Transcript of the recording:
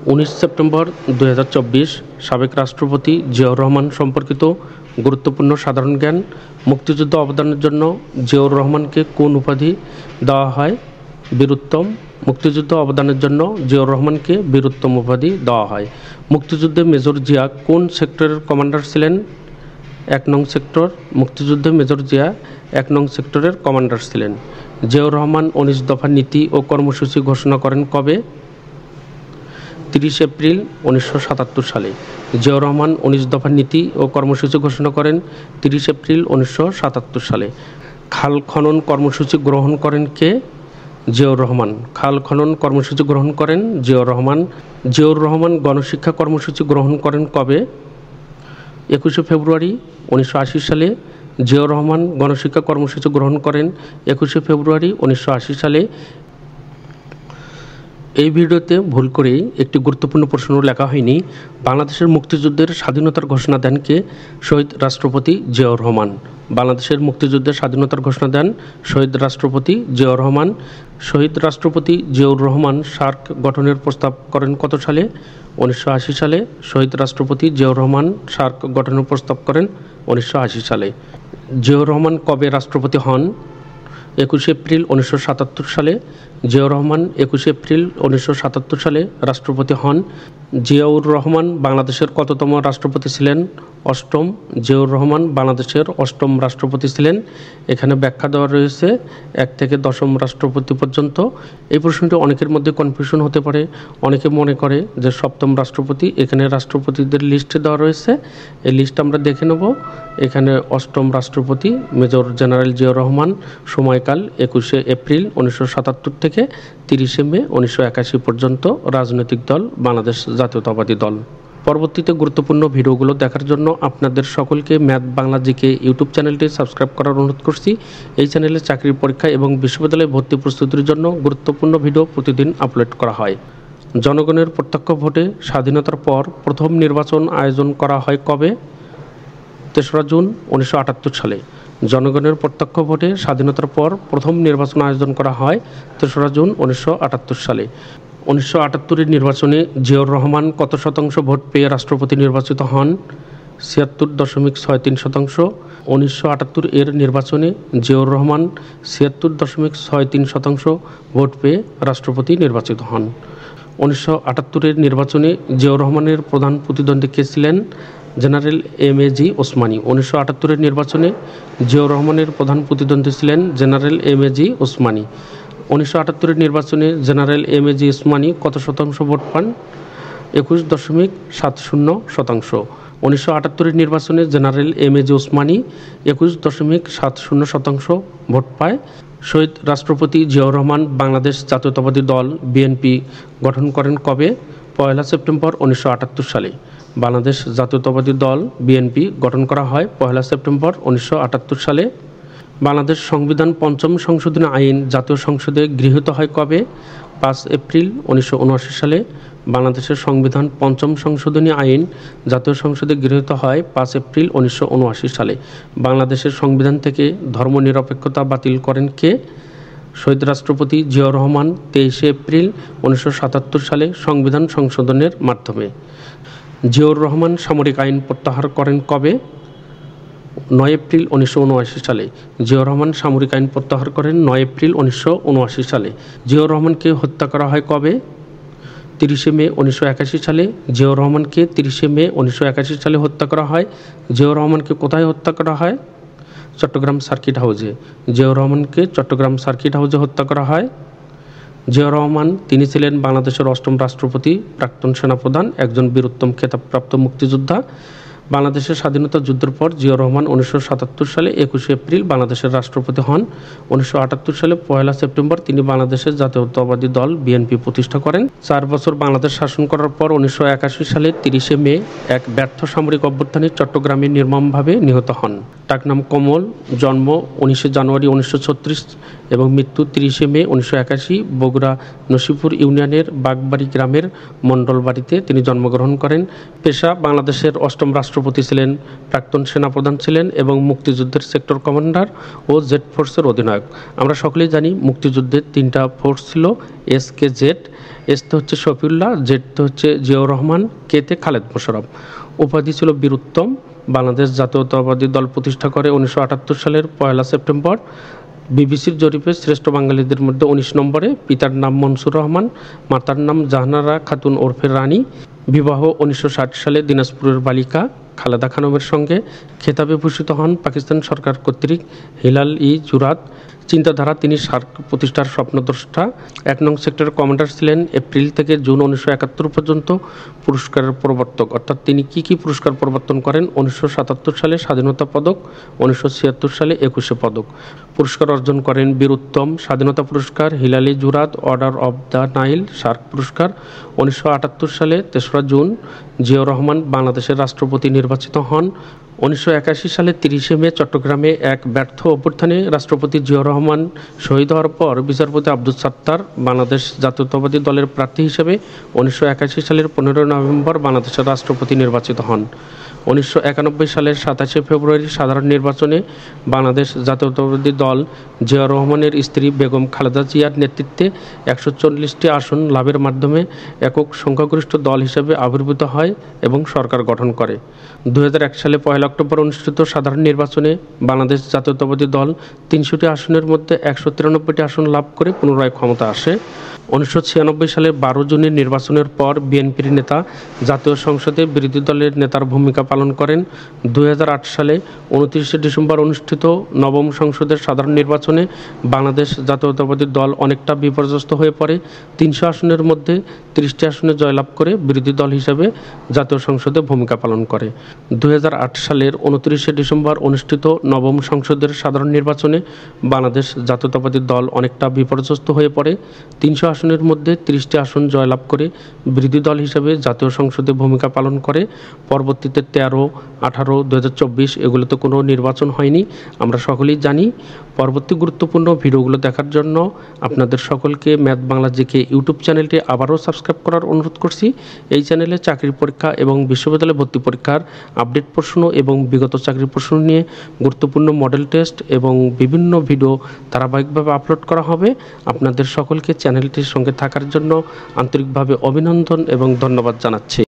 19 September 2024 সাবেক রাষ্ট্রপতি জিয়াউর রহমান সম্পর্কিত গুরুত্বপূর্ণ সাধারণ জ্ঞান। মুক্তিযুদ্ধ অবদানের জন্য জিয়াউর রহমানকে কোন উপাধি দেওয়া হয়? বীরুত্তম। মুক্তিযুদ্ধ অবদানের জন্য জিয়াউর রহমানকে বীরুত্তম উপাধি দেওয়া হয়। মুক্তিযুদ্ধে মেজর জিয়া কোন সেক্টরের কমান্ডার ছিলেন? 1 নং সেক্টর। মুক্তিযুদ্ধে মেজর জিয়া 1 নং সেক্টরের কমান্ডার ছিলেন। জিয়াউর রহমান 19 দফা নীতি ও কর্মসূচি ঘোষণা করেন কবে? 30 এপ্রিল 1977 সালে। জিয়াউর রহমান 19 দফা নীতি ও কর্মসূচি ঘোষণা করেন 30 এপ্রিল 1977 সালে। খাল খনন কর্মসূচি গ্রহণ করেন কে? জিয়াউর রহমান। খাল খনন কর্মসূচি গ্রহণ করেন জিয়াউর রহমান। জিয়াউর রহমান গণশিক্ষা কর্মসূচি গ্রহণ করেন কবে? 21 ফেব্রুয়ারি 1980 সালে। জিয়াউর রহমান গণশিক্ষা কর্মসূচি গ্রহণ করেন 21 ফেব্রুয়ারি 1980 সালে। এই ভিডিওতে ভুল করেই একটি গুরুত্বপূর্ণ প্রশ্ন লেখা হয়নি। বাংলাদেশের মুক্তিযুদ্ধের স্বাধীনতার ঘোষণা দেন কে? শহীদ রাষ্ট্রপতি জিয়াউর রহমান। বাংলাদেশের মুক্তিযুদ্ধের স্বাধীনতার ঘোষণা দেন শহীদ রাষ্ট্রপতি জিয়াউর রহমান। শহীদ রাষ্ট্রপতি জিয়াউর রহমান সার্ক গঠনের প্রস্তাব করেন কত সালে? 1980 সালে। শহীদ রাষ্ট্রপতি জিয়াউর রহমান সার্ক গঠনের প্রস্তাব করেন 1980 সালে। জিয়াউর রহমান কবে রাষ্ট্রপতি হন? 21 এপ্রিল 1977 সালে। জিয়াউর রহমান 21 এপ্রিল 1977 সালে রাষ্ট্রপতি হন। জিয়াউর রহমান বাংলাদেশের কততম রাষ্ট্রপতি ছিলেন? 8ম। জিয়াউর রহমান বাংলাদেশের 8ম রাষ্ট্রপতি ছিলেন। এখানে ব্যাখ্যা দেওয়া রয়েছে 1 থেকে 10ম রাষ্ট্রপতি পর্যন্ত। এই প্রশ্নটি অনেকের মধ্যে কনফিউশন হতে পারে। অনেকে মনে করে যে 7ম রাষ্ট্রপতি। এখানে রাষ্ট্রপতিদের লিস্টে দেওয়া রয়েছে, এই লিস্ট আমরা দেখে নেব। এখানে 8ম রাষ্ট্রপতি মেজর জেনারেল জিয়াউর রহমান। সময়কাল 21 এপ্রিল 1977 থেকে 30 মে 1981 পর্যন্ত। রাজনৈতিক দল বাংলাদেশ জাতীয়তাবাদী দল। পরবর্তীতে গুরুত্বপূর্ণ ভিডিওগুলো দেখার জন্য আপনাদের সকলকে ম্যাথ বাংলা জিকে ইউটিউব চ্যানেলটি সাবস্ক্রাইব করার অনুরোধ করছি। এই চ্যানেলে চাকরির পরীক্ষা এবং বিশ্ববিদ্যালয়ে ভর্তি প্রস্তুতির জন্য গুরুত্বপূর্ণ ভিডিও প্রতিদিন আপলোড করা হয়। জনগণের প্রত্যক্ষ ভোটে স্বাধীনতার পর প্রথম নির্বাচন আয়োজন করা হয় কবে? 3রা জুন 1978 সালে। জনগণের প্রত্যক্ষ ভোটে স্বাধীনতার পর প্রথম নির্বাচন আয়োজন করা হয় 3রা জুন 1978 সালে। 1978-এর নির্বাচনে জিয়াউর রহমান কত শতাংশ ভোট পেয়ে রাষ্ট্রপতি নির্বাচিত হন? 76.63%। 1978-এর নির্বাচনে জিয়াউর রহমান 76.63% ভোট পেয়ে রাষ্ট্রপতি নির্বাচিত হন। 1978-এর নির্বাচনে জিয়াউর রহমানের প্রধান প্রতিদ্বন্দ্বী কে ছিলেন? জেনারেল এম.এ.জি. ওসমানী। 1978-এর নির্বাচনে জিয়াউর রহমানের প্রধান প্রতিদ্বন্দ্বী ছিলেন জেনারেল এম.এ.জি. ওসমানী। 1978-এর নির্বাচনে জেনারেল এম.এ.জি. ওসমানী কত শতাংশ ভোট পান? 21.70%। 1978-এর নির্বাচনে জেনারেল এম.এ.জি. ওসমানী 21.70% ভোট পায়। শহীদ রাষ্ট্রপতি জিয়াউর রহমান বাংলাদেশ জাতীয়তাবাদী দল বিএনপি গঠন করেন কবে? 1 সেপ্টেম্বর 1978 সালে। বাংলাদেশ জাতীয়তাবাদী দল বিএনপি গঠন করা হয় 1 সেপ্টেম্বর 1978 সালে। বাংলাদেশ সংবিধান 5ম সংশোধনী আইন জাতীয় সংসদে গৃহীত হয় কবে? 5 এপ্রিল 1979 সালে। বাংলাদেশের সংবিধান 5ম সংশোধনী আইন জাতীয় সংসদে গৃহীত হয় 5 এপ্রিল 1979 সালে। বাংলাদেশের সংবিধান থেকে ধর্মনিরপেক্ষতা বাতিল করেন কে? শহীদ রাষ্ট্রপতি জিয়াউর রহমান 23 এপ্রিল 1977 সালে সংবিধান সংশোধনের মাধ্যমে। জিয়াউর রহমান সামরিক আইন প্রত্যাহার করেন কবে? 9 এপ্রিল 1979 সালে। জিয়াউর রহমান সামরিক আইন প্রত্যাহার করেন 9 এপ্রিল 1979 সালে। জিয়াউর রহমানকে হত্যা করা হয় কবে? 30 মে 1981 সালে। জিয়াউর রহমানকে 30 মে 1981 সালে হত্যা করা হয়। জিয়াউর রহমানকে কোথায় হত্যা করা হয়? চট্টগ্রাম সার্কিট হাউসে। জিয়াউর রহমানকে চট্টগ্রাম সার্কিট হাউসে হত্যা করা হয়। জিয়াউর রহমান তিনি ছিলেন বাংলাদেশের 8ম রাষ্ট্রপতি, প্রাক্তন সেনাপ্রধান, একজন বীরোত্তম খেতাবপ্রাপ্ত মুক্তিযোদ্ধা। বাংলাদেশের স্বাধীনতা যুদ্ধের পর জিয়াউর রহমান 1977 সালে 21 এপ্রিল বাংলাদেশের রাষ্ট্রপতি হন। 1978 সালে 1 সেপ্টেম্বর তিনি বাংলাদেশের জাতীয়তাবাদী দল বিএনপি প্রতিষ্ঠা করেন। 4 বছর বাংলাদেশ শাসন করার পর 1981 সালে 30 মে এক ব্যর্থ সামরিক অভ্যুত্থানে চট্টগ্রামে নির্মমভাবে নিহত হন। ডাকনাম কমল। জন্ম 19 জানুয়ারি 1936 এবং মৃত্যু 30 মে 1981 বগুড়া নসিপুর ইউনিয়নের বাগবাড়ি গ্রামের মণ্ডল বাড়িতে তিনি জন্মগ্রহণ করেন। পেশা বাংলাদেশের 8ম রাষ্ট্রপতি ছিলেন, প্রাক্তন সেনাপ্রধান ছিলেন এবং মুক্তিযুদ্ধের সেক্টর কমান্ডার ও জেড ফোর্সের অধিনায়ক। আমরা সকলেই জানি মুক্তিযুদ্ধের 3টা ফোর্স ছিল, SK, Z এসতে হচ্ছে শফিউল্লাহ, জেডতে হচ্ছে জিয়াউর রহমান, কেতে খালেদ মোশাররফ। উপাধি ছিল বীরুত্তম। বাংলাদেশ জাতীয়তাবাদী দল প্রতিষ্ঠা করে 1978 সালের 1 সেপ্টেম্বর। বিবিসির জরিপে শ্রেষ্ঠ বাঙালিদের মধ্যে 19 নম্বরে। পিতার নাম মনসুর রহমান, মাতার নাম জাহানারা খাতুন ওরফে রানী। বিবাহ 1960 সালে দিনাজপুরের বালিকা খালেদা খানমের সঙ্গে। খেতাবে ভূষিত হন পাকিস্তান সরকার কর্তৃক হিলাল-ই-জুরাত। চিন্তাধারা, তিনি সার্ক প্রতিষ্ঠার স্বপ্নদ্রষ্টা। 1 নং সেক্টরের কমান্ডার ছিলেন। এপ্রিল থেকে জুন 1971 পর্যন্ত পুরস্কারের প্রবর্তক, অর্থাৎ তিনি কি পুরস্কার প্রবর্তন করেন? 1977 সালে স্বাধীনতা পদক, 1976 সালে 21 পদক। পুরস্কার অর্জন করেন Bir Uttom, Swadhinata Puraskar, Hilal-i-Jurat, Order of the Nile, SAARC পুরস্কার। 1978 সালে 3রা জুন জিয়াউর রহমান বাংলাদেশের রাষ্ট্রপতি নির্বাচিত হন। 1981 সালে 30 মে চট্টগ্রামে এক ব্যর্থ অভ্যুত্থানে রাষ্ট্রপতি জিয়াউর রহমান শহীদ হওয়ার পর বিচারপতি আব্দুস সাত্তার বাংলাদেশ জাতীয়তাবাদী দলের প্রার্থী হিসেবে 1981 সালের 15 নভেম্বর বাংলাদেশের রাষ্ট্রপতি নির্বাচিত হন। 1991 সালের 27 ফেব্রুয়ারি সাধারণ নির্বাচনে বাংলাদেশ জাতীয়তাবাদী দল জিয়াউর রহমানের স্ত্রী বেগম খালেদা জিয়ার নেতৃত্বে 140টি আসন লাভের মাধ্যমে একক সংখ্যাগরিষ্ঠ দল হিসেবে আবির্ভূত হয় এবং সরকার গঠন করে। 2001 সালে 1 অক্টোবর অনুষ্ঠিত সাধারণ নির্বাচনে বাংলাদেশ জাতীয়তাবাদী দল 300টি আসনের মধ্যে 193টি আসন লাভ করে পুনরায় ক্ষমতা আসে। 1996 সালের 12 জুনের নির্বাচনের পর বিএনপির নেতা জাতীয় সংসদে বিরোধী দলের নেতার ভূমিকা পালন করেন। 2008 সালে 29 ডিসেম্বর অনুষ্ঠিত নবম সংসদের সাধারণ নির্বাচনে বাংলাদেশ জাতীয়তাবাদী দল অনেকটা বিপর্যস্ত হয়ে পড়ে। 300 আসনের মধ্যে 30টি আসনে জয়লাভ করে বিরোধী দল হিসেবে জাতীয় সংসদে ভূমিকা পালন করে। 2008 সালের 29 ডিসেম্বর অনুষ্ঠিত নবম সংসদের সাধারণ নির্বাচনে বাংলাদেশ জাতীয়তাবাদী দল অনেকটা বিপর্যস্ত হয়ে পড়ে। 300 আসনের মধ্যে 30টি আসন জয়লাভ করে বিরোধী দল হিসেবে জাতীয় সংসদে ভূমিকা পালন করে। পরবর্তীতে 13, 18, 2024 এগুলোতে কোনো নির্বাচন হয়নি, আমরা সকলেই জানি। পরবর্তী গুরুত্বপূর্ণ ভিডিওগুলো দেখার জন্য আপনাদের সকলকে ম্যাথ বাংলা জিকে ইউটিউব চ্যানেলটি আবারও সাবস্ক্রাইব করার অনুরোধ করছি। এই চ্যানেলে চাকরির পরীক্ষা এবং বিশ্ববিদ্যালয় ভর্তি পরীক্ষার আপডেট প্রশ্ন এবং বিগত চাকরির প্রশ্ন নিয়ে গুরুত্বপূর্ণ মডেল টেস্ট এবং বিভিন্ন ভিডিও ধারাবাহিকভাবে আপলোড করা হবে। আপনাদের সকলকে চ্যানেলটির সঙ্গে থাকার জন্য আন্তরিকভাবে অভিনন্দন এবং ধন্যবাদ জানাচ্ছি।